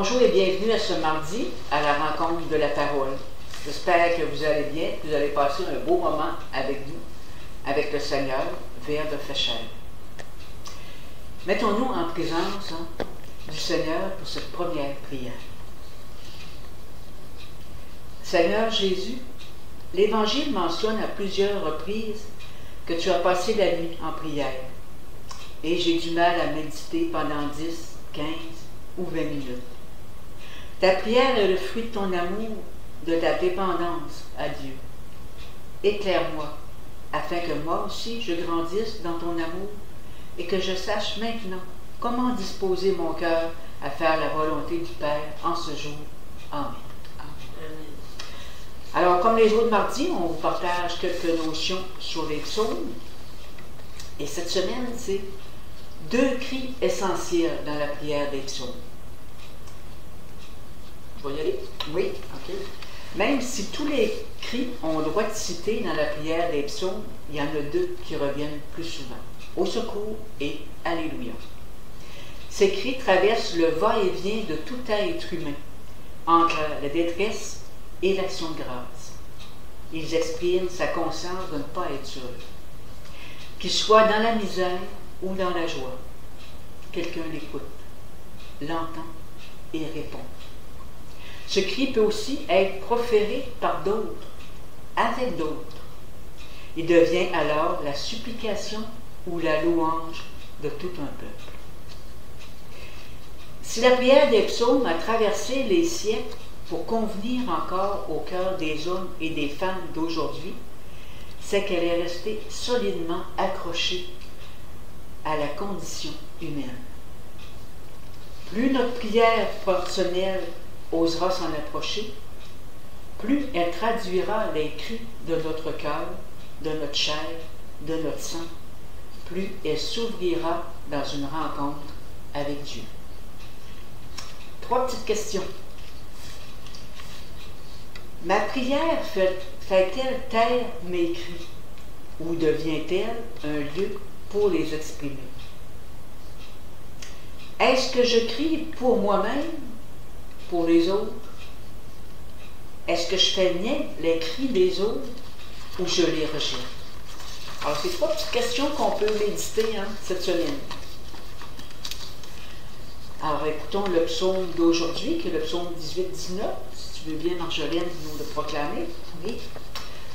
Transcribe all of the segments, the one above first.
Bonjour et bienvenue à ce mardi à la rencontre de la parole. J'espère que vous allez bien, que vous allez passer un beau moment avec nous, avec le Seigneur, vers de fraîcheur. Mettons-nous en présence du Seigneur pour cette première prière. Seigneur Jésus, l'Évangile mentionne à plusieurs reprises que tu as passé la nuit en prière. Et j'ai du mal à méditer pendant 10, 15 ou 20 minutes. Ta prière est le fruit de ton amour, de ta dépendance à Dieu. Éclaire-moi, afin que moi aussi je grandisse dans ton amour et que je sache maintenant comment disposer mon cœur à faire la volonté du Père en ce jour. Amen. Alors, comme les autres mardis, on vous partage quelques notions sur les psaumes. Et cette semaine, c'est 2 cris essentiels dans la prière des psaumes. Je vais y aller? Oui, ok. Même si tous les cris ont le droit de citer dans la prière des psaumes, il y en a 2 qui reviennent plus souvent. Au secours et Alléluia. Ces cris traversent le va-et-vient de tout être humain, entre la détresse et l'action de grâce. Ils expriment sa conscience de ne pas être seul. Qu'il soit dans la misère ou dans la joie, quelqu'un l'écoute, l'entend et répond. Ce cri peut aussi être proféré par d'autres, avec d'autres. Il devient alors la supplication ou la louange de tout un peuple. Si la prière des psaumes a traversé les siècles pour convenir encore au cœur des hommes et des femmes d'aujourd'hui, c'est qu'elle est restée solidement accrochée à la condition humaine. Plus notre prière personnelle osera s'en approcher, plus elle traduira les cris de notre cœur, de notre chair, de notre sang, plus elle s'ouvrira dans une rencontre avec Dieu. 3 petites questions. Ma prière fait-elle taire mes cris ou devient-elle un lieu pour les exprimer? Est-ce que je crie pour moi-même, pour les autres? Est-ce que je fais mien les cris des autres ou je les rejette? Alors, c'est 3 petites questions qu'on peut méditer cette semaine. Alors, écoutons le psaume d'aujourd'hui, qui est le psaume 18-19. Si tu veux bien, Marjolaine, nous le proclamer. Oui.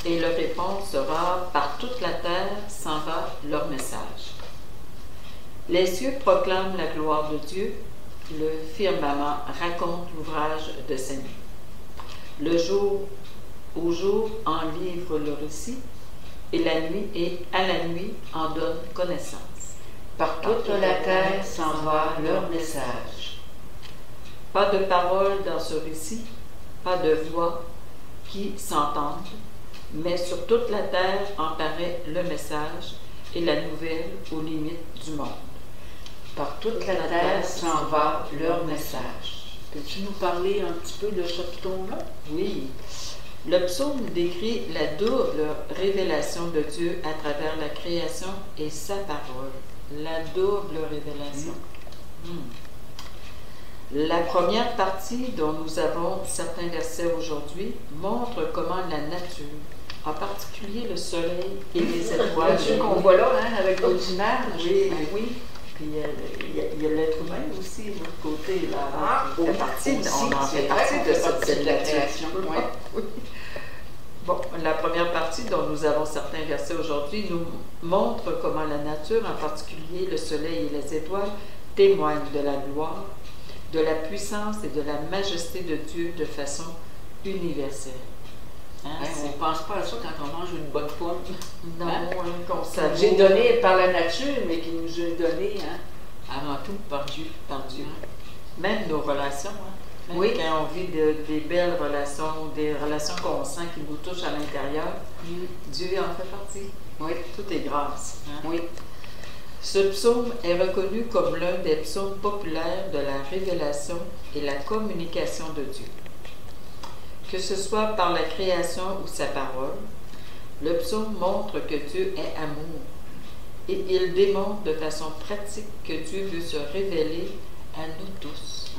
Et leur réponse sera « Par toute la terre s'en va leur message. Les cieux proclament la gloire de Dieu, le firmament raconte l'ouvrage de sa main. Le jour au jour en livre le récit, et la nuit et à la nuit en donne connaissance. Par toute la terre s'en va leur message. » Pas de parole dans ce récit, pas de voix qui s'entendent, mais sur toute la terre en paraît le message et la nouvelle aux limites du monde. Par toute la terre s'en va leur message. Peux-tu nous parler un petit peu de ce psaume-là? Oui. Le psaume décrit la double révélation de Dieu à travers la création et sa parole. La double révélation. La première partie, dont nous avons certains versets aujourd'hui, montre comment la nature, en particulier le soleil et les étoiles. Ce qu'on voit là, avec nos images. Oui, oui. Puis il y a l'être humain aussi, de l'autre côté. Là, on en fait partie de cette création. Oui. Bon, la première partie, dont nous avons certains versets aujourd'hui, nous montre comment la nature, en particulier le soleil et les étoiles, témoignent de la gloire, de la puissance et de la majesté de Dieu de façon universelle. On ne pense pas à ça quand on mange une bonne pomme. Non, qu'on ça nous est donné par la nature, mais qui nous est donné avant tout par Dieu. Même nos relations. Même oui. Quand on vit des belles relations, des relations qu'on sent qui nous touchent à l'intérieur, Dieu en fait partie. Oui. Tout est grâce. Oui. Ce psaume est reconnu comme l'un des psaumes populaires de la révélation et la communication de Dieu. Que ce soit par la création ou sa parole, le psaume montre que Dieu est amour et il démontre de façon pratique que Dieu veut se révéler à nous tous.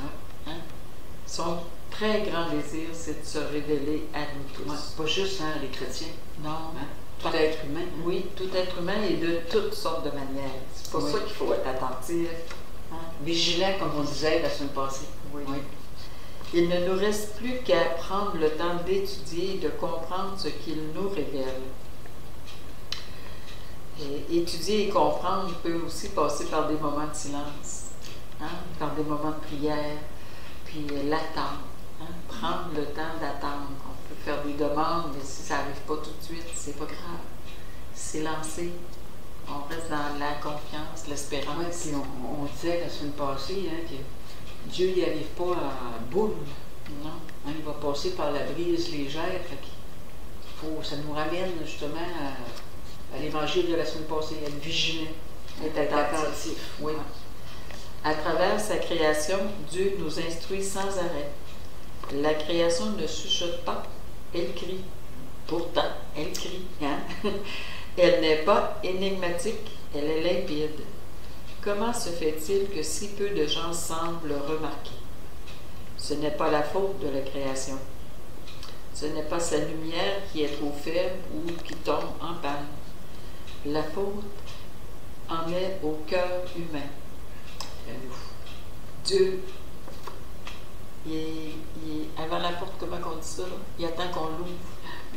Son très grand désir, c'est de se révéler à nous tous. Ouais, pas juste les chrétiens. Non. Hein? Tout être humain. Oui, tout être humain et de toutes sortes de manières. C'est pour ça qu'il faut être attentif. Hein? Vigilant, comme on disait la semaine passée. Oui. Il ne nous reste plus qu'à prendre le temps d'étudier et de comprendre ce qu'il nous révèle. Et étudier et comprendre peut aussi passer par des moments de silence, hein? Par des moments de prière, puis l'attendre. Hein? Prendre le temps d'attendre. On peut faire des demandes, mais si ça n'arrive pas tout de suite, c'est pas grave. C'est lancé. On reste dans la confiance, l'espérance. Oui, puis on disait la semaine passée que Dieu n'y arrive pas à boule. Non. Hein, il va passer par la brise légère. Ça nous ramène justement à l'évangile de la semaine passée, à être vigilant, être attentif. Oui. À travers sa création, Dieu nous instruit sans arrêt. La création ne chuchote pas, elle crie. Pourtant, elle crie. Hein? Elle n'est pas énigmatique, elle est limpide. Comment se fait-il que si peu de gens semblent le remarquer? Ce n'est pas la faute de la création. Ce n'est pas sa lumière qui est trop faible ou qui tombe en panne. La faute en est au cœur humain. Dieu, il est avant la porte, comment on dit ça? Là? Il attend qu'on l'ouvre.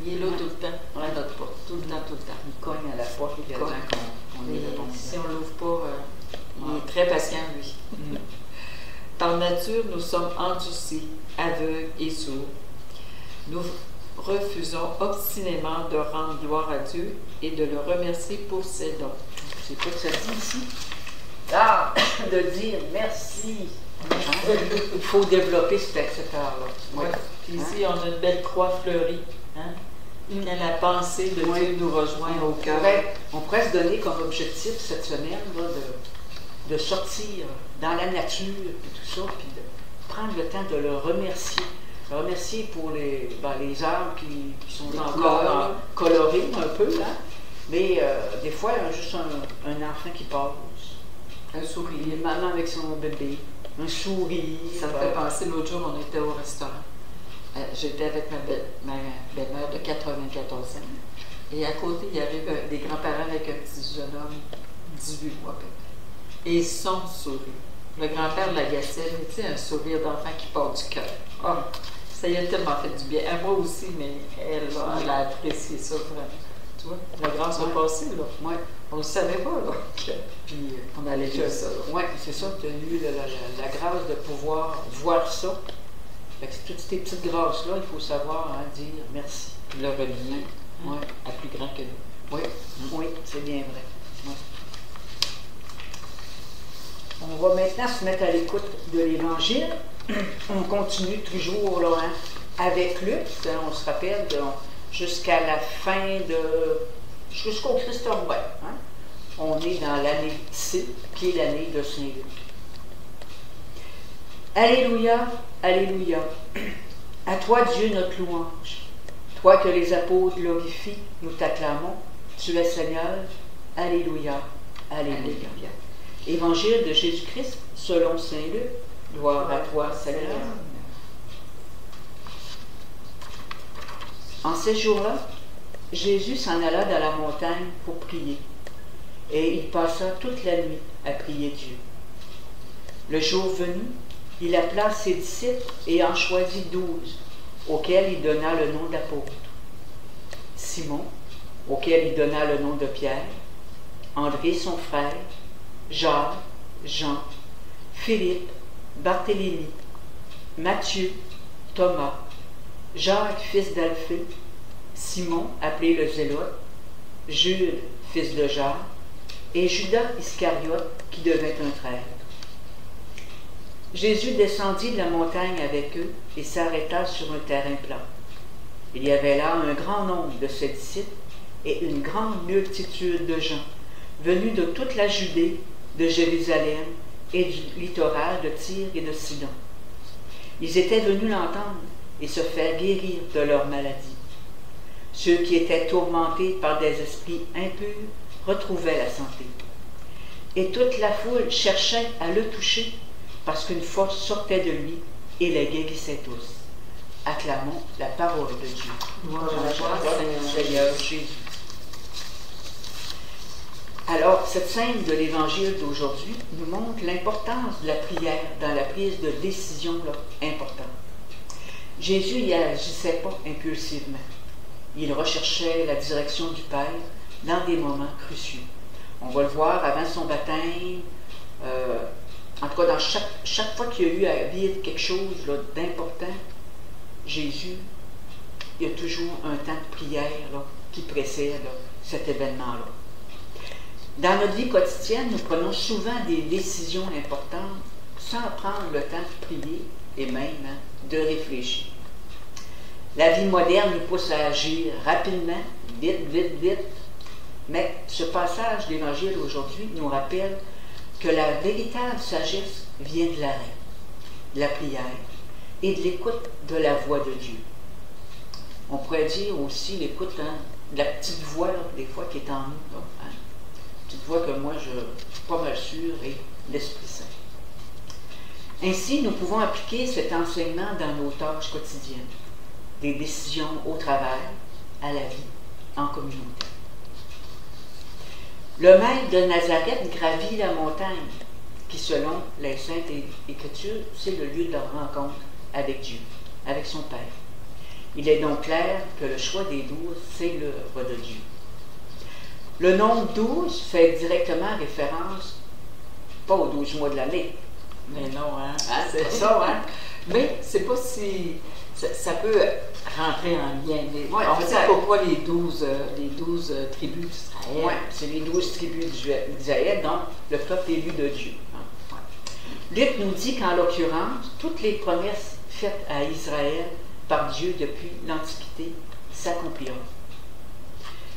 Il est là tout le temps, à notre porte, tout le temps, tout le temps. Il cogne à la porte, il attend qu'on ait le bon. Si on ne l'ouvre pas, il est très patient, lui. Par nature, nous sommes endurcis, aveugles et sourds. Nous refusons obstinément de rendre gloire à Dieu et de le remercier pour ses dons. C'est pas que ça dit ici. Ah, de dire merci. Hein? Il faut développer cet art-là. Ouais. Puis ici, on a une belle croix fleurie. Hein? Quand la pensée de Dieu nous rejoint au cœur. On pourrait se donner comme objectif cette semaine là, de sortir dans la nature et tout ça, puis de prendre le temps de le remercier. Le remercier pour les arbres qui sont encore colorés un peu, là. Mais des fois, il y a juste un enfant qui passe. Un sourire. Une maman avec son bébé. Un sourire. Ça me fait penser, l'autre jour, on était au restaurant. J'étais avec ma belle-mère de 94 ans. Et à côté, il arrive des grands-parents avec un petit jeune homme, 18 mois à peu près. Et son sourire. Le grand-père l'agaçait, mais tu sais, un sourire d'enfant qui part du cœur. Oh, ça y a tellement fait du bien. À moi aussi, mais elle a apprécié ça vraiment. Tu vois, la grâce a passé, là. Ouais. On ne le savait pas, là. Puis on allait faire ça. Oui, c'est ça, tu as eu la grâce de pouvoir voir ça. Fait que toutes ces petites grâces-là, il faut savoir dire merci. Le relier à plus grand que nous. Oui, oui, c'est bien vrai. Ouais. On va maintenant se mettre à l'écoute de l'Évangile. On continue toujours là, avec Luc. On se rappelle jusqu'à la fin jusqu'au Christ roi. Hein? On est dans l'année C, qui est l'année de Saint-Luc. Alléluia, alléluia. À toi, Dieu, notre louange. Toi que les apôtres glorifient, nous t'acclamons. Tu es Seigneur. Alléluia, alléluia. Évangile de Jésus-Christ selon Saint Luc. Gloire à toi, Seigneur. En ces jours-là, Jésus s'en alla dans la montagne pour prier, et il passa toute la nuit à prier Dieu. Le jour venu, il appela ses disciples et en choisit 12, auxquels il donna le nom d'apôtres. Simon, auquel il donna le nom de Pierre, André son frère, Jacques, Jean, Philippe, Barthélemy, Matthieu, Thomas, Jacques, fils d'Alphée, Simon, appelé le Zélote, Jude, fils de Jacques, et Judas Iscariote, qui devait un traître. Jésus descendit de la montagne avec eux et s'arrêta sur un terrain plat. Il y avait là un grand nombre de ses disciples et une grande multitude de gens, venus de toute la Judée, de Jérusalem et du littoral de Tyr et de Sidon. Ils étaient venus l'entendre et se faire guérir de leur maladie. Ceux qui étaient tourmentés par des esprits impurs retrouvaient la santé. Et toute la foule cherchait à le toucher, parce qu'une force sortait de lui et les guérissait tous. Acclamons la parole de Dieu. Gloire Seigneur Jésus. Alors, cette scène de l'Évangile d'aujourd'hui nous montre l'importance de la prière dans la prise de décision importante. Jésus n'y agissait pas impulsivement. Il recherchait la direction du Père dans des moments cruciaux. On va le voir avant son baptême, en tout cas dans chaque fois qu'il y a eu à vivre quelque chose d'important, Jésus, il y a toujours un temps de prière qui précède cet événement-là. Dans notre vie quotidienne, nous prenons souvent des décisions importantes sans prendre le temps de prier et même de réfléchir. La vie moderne nous pousse à agir rapidement, vite, vite, vite. Mais ce passage d'Évangile aujourd'hui nous rappelle que la véritable sagesse vient de l'arrêt, de la prière et de l'écoute de la voix de Dieu. On pourrait dire aussi l'écoute de la petite voix, des fois, qui est en nous. Petite voix que moi, je suis pas mal sûr, et l'Esprit Saint. Ainsi, nous pouvons appliquer cet enseignement dans nos tâches quotidiennes, des décisions au travail, à la vie, en communauté. Le maître de Nazareth gravit la montagne, qui, selon les Saintes Écritures, c'est le lieu de leur rencontre avec Dieu, avec son Père. Il est donc clair que le choix des 12, c'est l'œuvre de Dieu. Le nombre 12 fait directement référence, pas aux 12 mois de l'année. Mais non, c'est ça, hein? Mais c'est pas si... Ça peut rentrer en lien. On sait pourquoi les 12 tribus d'Israël. Oui, c'est les 12 tribus d'Israël, donc le peuple élu de Dieu. Luc nous dit qu'en l'occurrence, toutes les promesses faites à Israël par Dieu depuis l'Antiquité s'accompliront.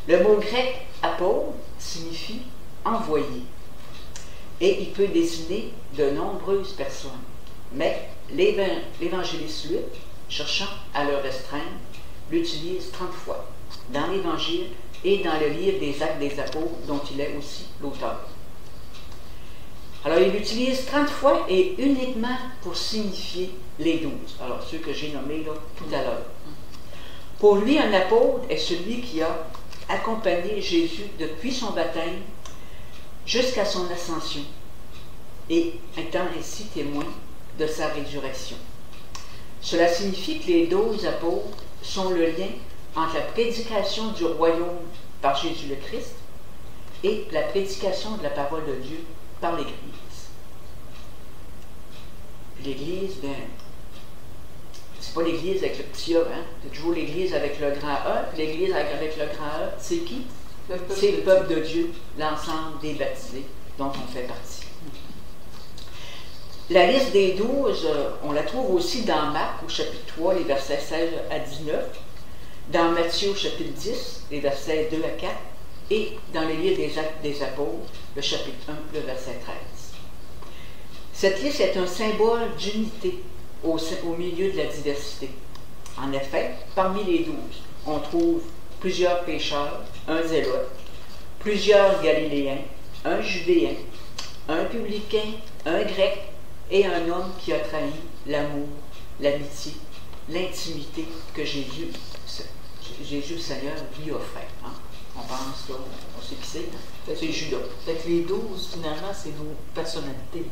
Le mot grec « apôtre » signifie « envoyé » et il peut désigner de nombreuses personnes. Mais l'évangéliste Luc, cherchant à le restreindre, l'utilise 30 fois dans l'Évangile et dans le livre des Actes des Apôtres, dont il est aussi l'auteur. Alors, il l'utilise 30 fois et uniquement pour signifier les 12. Alors, ceux que j'ai nommés là tout à l'heure. Pour lui, un apôtre est celui qui a accompagné Jésus depuis son baptême jusqu'à son ascension et étant ainsi témoin de sa résurrection. Cela signifie que les 12 apôtres sont le lien entre la prédication du royaume par Jésus le Christ et la prédication de la parole de Dieu par l'Église. L'Église, bien, c'est pas l'Église avec le petit A, hein? C'est toujours l'Église avec le grand A, puis l'Église avec le grand A, c'est qui? C'est le peuple de Dieu, l'ensemble des baptisés dont on fait partie. La liste des 12, on la trouve aussi dans Marc au chapitre 3, les versets 16 à 19, dans Matthieu au chapitre 10, les versets 2 à 4, et dans le livre des Actes des Apôtres, le chapitre 1, le verset 13. Cette liste est un symbole d'unité au milieu de la diversité. En effet, parmi les 12, on trouve plusieurs pécheurs, un zélote, plusieurs Galiléens, un Judéen, un publicain, un Grec et un homme qui a trahi l'amour, l'amitié, l'intimité que Jésus le Seigneur lui offrait. Hein? On pense, là, on sait qui c'est, hein? C'est Judas. Fait que les 12, finalement, c'est nos personnalités.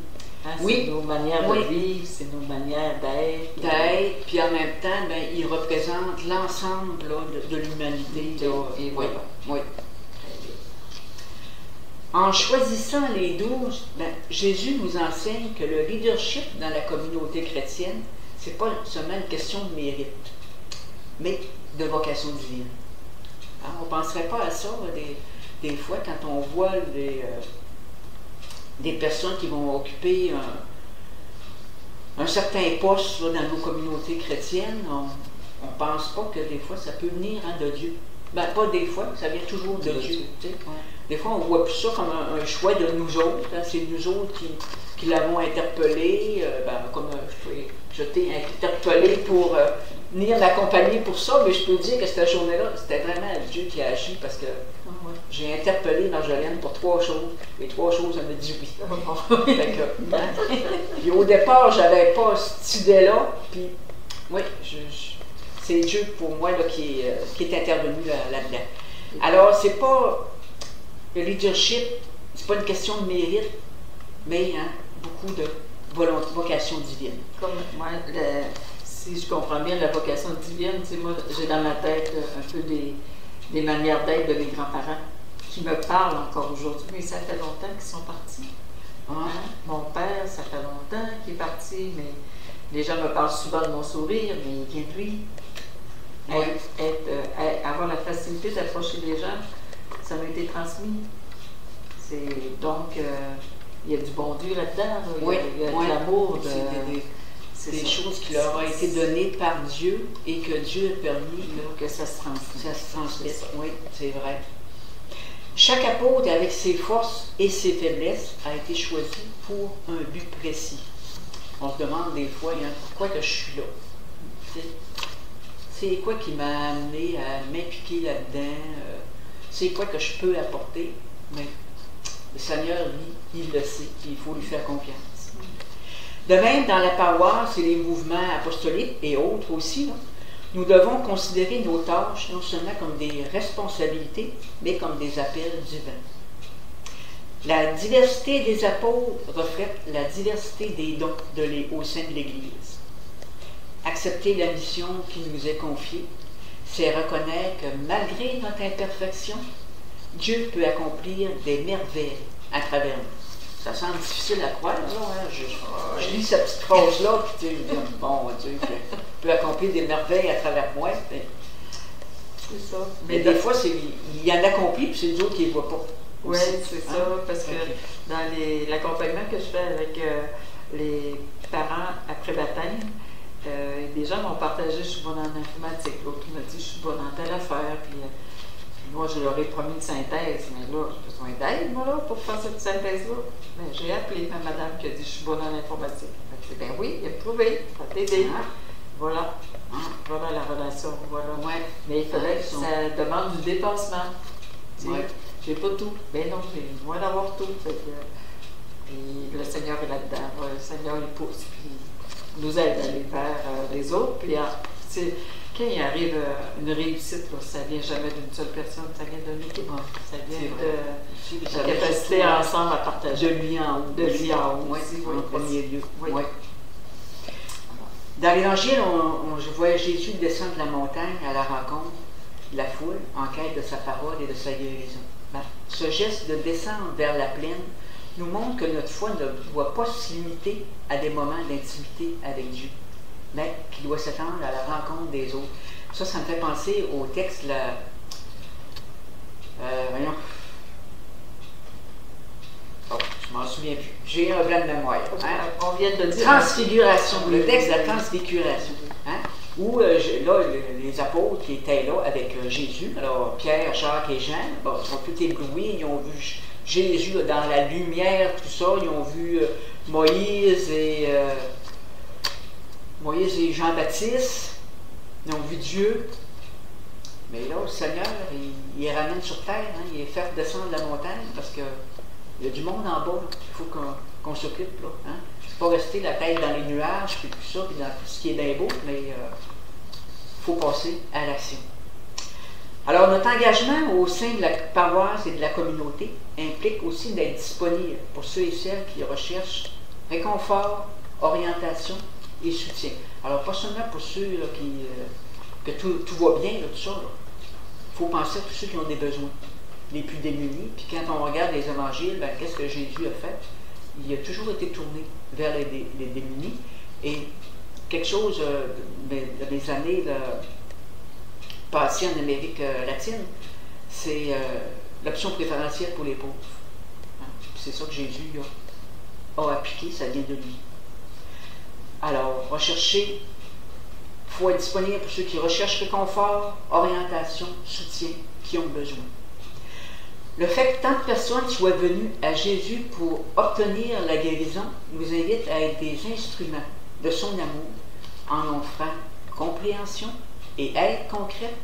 Hein? Oui. C'est nos manières de vivre, c'est nos manières d'être. Puis en même temps, ben, ils représentent l'ensemble de l'humanité. Oui. En choisissant les 12, ben, Jésus nous enseigne que le leadership dans la communauté chrétienne, ce n'est pas seulement une question de mérite, mais de vocation divine. Hein, on ne penserait pas à ça des fois quand on voit des personnes qui vont occuper un certain poste là, dans nos communautés chrétiennes. On ne pense pas que des fois ça peut venir de Dieu. Ben, pas des fois, ça vient toujours de Dieu. Tu sais. Des fois, on voit plus ça comme un choix de nous autres. Hein. C'est nous autres qui l'avons interpellé. Comme je t'ai interpellé pour venir m'accompagner pour ça, mais je peux dire que cette journée-là, c'était vraiment Dieu qui a agi parce que j'ai interpellé Marjolaine pour 3 choses. Les 3 choses, elle m'a dit oui. Puis au départ, j'avais pas cette idée-là. Puis oui, c'est Dieu pour moi là, qui est intervenu là-dedans. Alors, c'est pas le leadership, c'est pas une question de mérite, mais beaucoup de vocation divine. Comme moi, si je comprends bien la vocation divine, moi, j'ai dans ma tête un peu des manières d'être de mes grands-parents qui me parlent encore aujourd'hui, mais ça fait longtemps qu'ils sont partis. Mon père, ça fait longtemps qu'il est parti, mais les gens me parlent souvent de mon sourire, mais il vient de lui. Avoir la facilité d'approcher les gens, ça m'a été transmis. Donc, il y a du bon Dieu là-dedans, il y a de l'amour. C'est des choses qui leur ont été données par Dieu et que Dieu a permis que ça se transmette. Oui, c'est vrai. Chaque apôtre, avec ses forces et ses faiblesses, a été choisi pour un but précis. On se demande des fois, pourquoi que je suis là? C'est quoi qui m'a amené à m'impliquer là-dedans? C'est quoi que je peux apporter? Mais le Seigneur, lui, il le sait, et il faut lui faire confiance. De même, dans la paroisse et les mouvements apostoliques et autres aussi, nous devons considérer nos tâches non seulement comme des responsabilités, mais comme des appels divins. La diversité des apôtres reflète la diversité des dons au sein de l'Église. Accepter la mission qui nous est confiée, c'est reconnaître que malgré notre imperfection, Dieu peut accomplir des merveilles à travers nous. Ça semble difficile à croire, là, je lis cette petite phrase-là, puis tu dis, bon, Dieu peut accomplir des merveilles à travers moi. C'est ça. Mais des fois, il y en accomplit, puis c'est nous autres qui ne les voient pas. Oui, c'est ça, parce que dans l'accompagnement que je fais avec les parents après baptême, des gens m'ont partagé, je suis bonne en informatique, l'autre m'a dit, je suis bonne en telle affaire, puis moi, je leur ai promis une synthèse, mais là, j'ai besoin d'aide, moi, là, pour faire cette synthèse-là. Mais j'ai appelé ma madame qui a dit, je suis bonne en informatique. Elle dit, ben oui, il a prouvé, ça t'a aidé. Voilà. Voilà la relation, voilà. Mais il fallait que ça demande du dépassement. J'ai pas tout. Ben non, j'ai loin d'avoir tout. Puis le Seigneur est là-dedans. Le Seigneur, il pousse, puis il nous aide à aller vers les autres. Puis quand il arrive une réussite, là, ça ne vient jamais d'une seule personne, ça vient de l'équipe. Ça vient de la capacité ensemble à partager. De lui en haut. De lui en haut, en premier lieu. Oui. Dans l'Évangile, je vois Jésus descendre de la montagne à la rencontre de la foule en quête de sa parole et de sa guérison. Ce geste de descendre vers la plaine nous montre que notre foi ne doit pas se limiter à des moments d'intimité avec Dieu, mais qui doit s'étendre à la rencontre des autres. Ça me fait penser au texte, voyons. Oh, je m'en souviens plus. J'ai un blanc de mémoire. On vient de dire. Transfiguration, le texte de la transfiguration. Où là, les apôtres qui étaient là avec Jésus, alors Pierre, Jacques et Jean, sont tous éblouis, ils ont vu Jésus dans la lumière, tout ça, ils ont vu Moïse et Jean-Baptiste, ils ont vu Dieu. Mais là, le Seigneur, il les ramène sur terre, il les fait descendre la montagne parce qu'il y a du monde en bas, il faut qu'on s'occupe. C'est pas rester la tête dans les nuages, puis tout ça, puis dans tout ce qui est bien beau, mais il faut passer à l'action. Alors, notre engagement au sein de la paroisse et de la communauté implique aussi d'être disponible pour ceux et celles qui recherchent réconfort, orientation et soutien. Alors, pas seulement pour ceux là, que tout va bien, là, tout ça. Il faut penser à tous ceux qui ont des besoins, les plus démunis. Puis quand on regarde les évangiles, qu'est-ce que Jésus a fait? Il a toujours été tourné vers les démunis. Et quelque chose des années passées en Amérique latine, c'est l'option préférentielle pour les pauvres. C'est ça que Jésus a appliqué, ça vient de lui. Alors, rechercher, il faut être disponible pour ceux qui recherchent réconfort, orientation, soutien, qui ont besoin. Le fait que tant de personnes soient venues à Jésus pour obtenir la guérison nous invite à être des instruments de son amour en offrant compréhension et aide concrète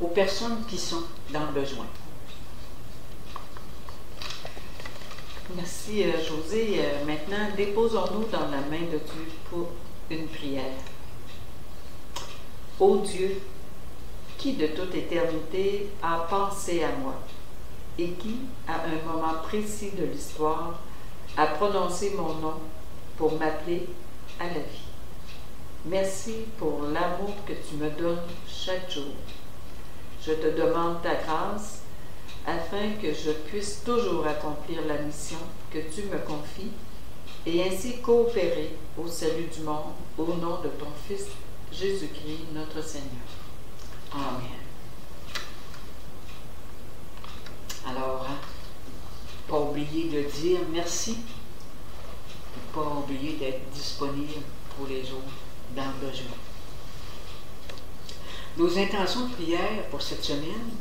aux personnes qui sont dans le besoin. Merci Josée. Maintenant, déposons-nous dans la main de Dieu pour une prière. Ô Dieu, qui de toute éternité a pensé à moi et qui, à un moment précis de l'histoire, a prononcé mon nom pour m'appeler à la vie. Merci pour l'amour que tu me donnes chaque jour. Je te demande ta grâce afin que je puisse toujours accomplir la mission que tu me confies et ainsi coopérer au salut du monde au nom de ton Fils Jésus-Christ, notre Seigneur. Amen. Alors, pas oublier de dire merci, et pas oublier d'être disponible pour les autres dans le besoin. Nos intentions de prière pour cette semaine: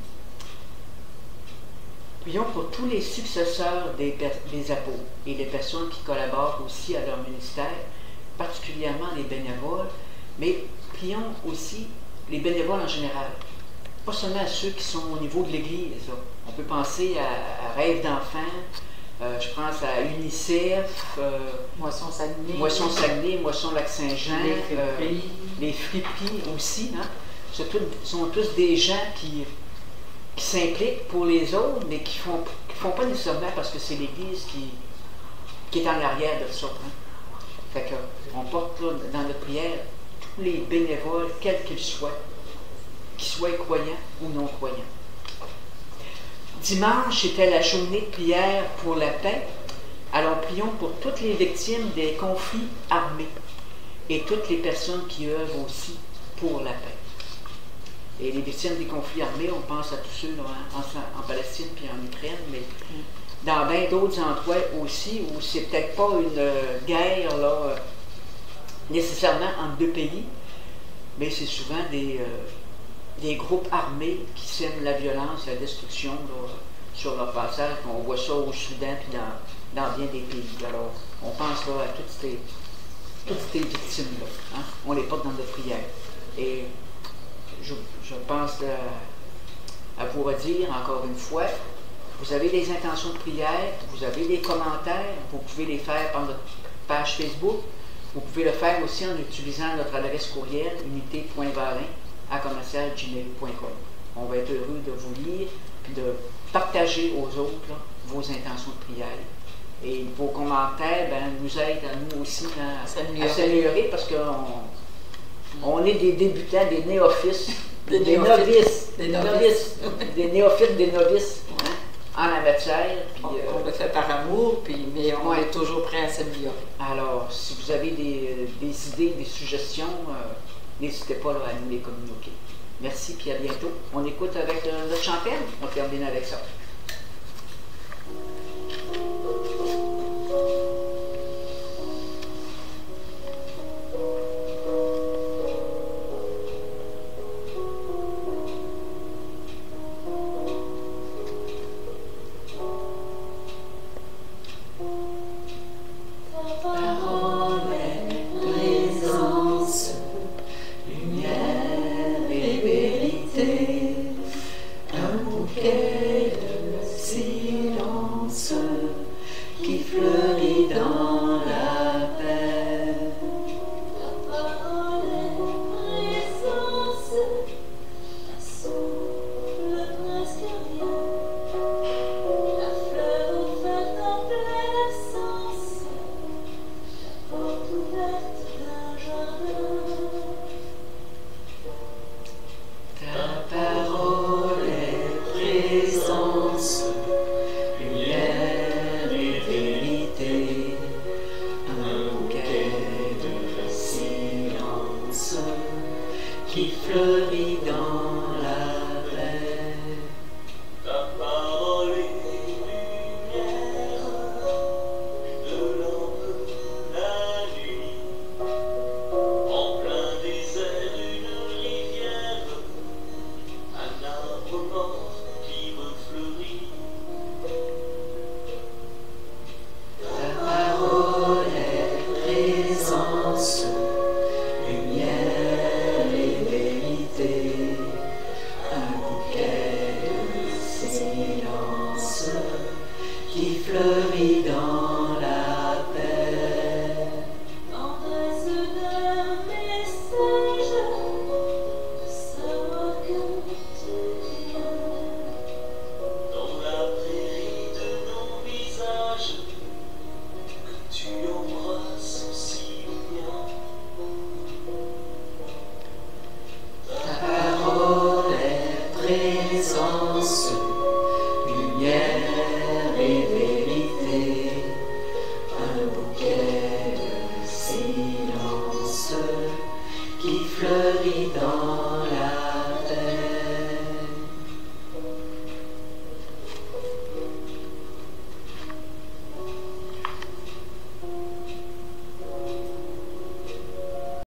prions pour tous les successeurs des apôtres et les personnes qui collaborent aussi à leur ministère, particulièrement les bénévoles, mais prions aussi les bénévoles en général, pas seulement ceux qui sont au niveau de l'Église. On peut penser à Rêve d'enfants, je pense à UNICEF, Moisson Saguenay, Moisson Lac-Saint-Jean, les Fripis aussi. Hein? Ce sont tous des gens qui s'impliquent pour les autres, mais qui font pas nécessairement parce que c'est l'Église qui est en arrière de ça. Hein? Fait qu'on porte là, dans notre prière tous les bénévoles, quels qu'ils soient, qu'ils soient croyants ou non croyants. Dimanche était la journée de prière pour la paix. Alors prions pour toutes les victimes des conflits armés et toutes les personnes qui œuvrent aussi pour la paix. Et les victimes des conflits armés, on pense à tous ceux là, en Palestine puis en Ukraine, mais dans bien d'autres endroits aussi où c'est peut-être pas une guerre là, nécessairement entre deux pays, mais c'est souvent des groupes armés qui sèment la violence, la destruction là, sur leur passage. On voit ça au Soudan puis dans bien des pays. Alors, on pense là, à toutes ces victimes-là. Hein? On les porte dans notre prière. Et je pense à vous redire encore une fois, vous avez des intentions de prière, vous avez des commentaires, vous pouvez les faire par notre page Facebook, vous pouvez le faire aussi en utilisant notre adresse courriel unité.valin@gmail.com. On va être heureux de vous lire et de partager aux autres là, vos intentions de prière. Et vos commentaires nous aident à nous aussi à s'améliorer parce qu'on est des débutants, des néophytes, des néophytes, des novices hein, en la matière. Puis, on le fait par amour, mais on est toujours prêt à s'améliorer. Alors, si vous avez des idées, des suggestions, n'hésitez pas là, à nous les communiquer. Merci, puis à bientôt. On écoute avec notre chanteur. On termine avec ça. Qui fleurit dans